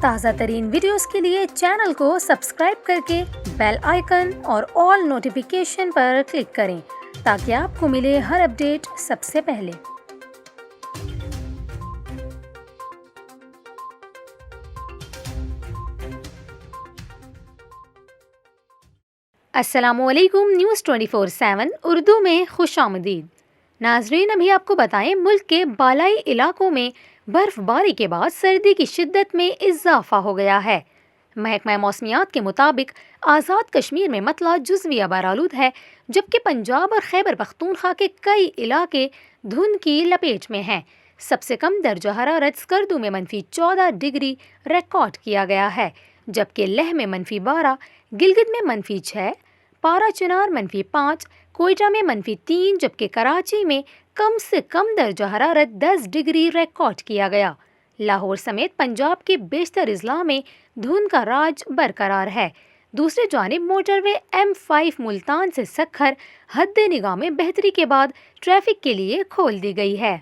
تازہ ترین ویڈیوز کے لیے چینل کو سبسکرائب کر کے بیل آئیکن اور آل نوٹیفیکیشن پر کلک کریں تاکہ آپ کو ملے ہر اپڈیٹ سب سے پہلے۔ السلام علیکم، نیوز 24/7 اردو میں خوش آمدید۔ ناظرین، ابھی آپ کو بتائیں ملک کے بالائی علاقوں میں برف باری کے بعد سردی کی شدت میں اضافہ ہو گیا ہے۔ محکمہ موسمیات کے مطابق آزاد کشمیر میں مطلع جزوی آبارآلود ہے، جبکہ پنجاب اور خیبر پختونخوا کے کئی علاقے دھند کی لپیٹ میں ہیں۔ سب سے کم درجہ حرارت اسکردو میں -14 ڈگری ریکارڈ کیا گیا ہے، جبکہ لیہ میں -12، گلگت میں -6، پارا چنار -5، کوئٹہ میں -3، جبکہ کراچی میں کم سے کم درجہ حرارت 10 ڈگری ریکارڈ کیا گیا۔ لاہور سمیت پنجاب کے بیشتر اضلاع میں دھند کا راج برقرار ہے۔ دوسری جانب موٹر وے M5 ملتان سے سکھر حد نگاہ میں بہتری کے بعد ٹریفک کے لیے کھول دی گئی ہے۔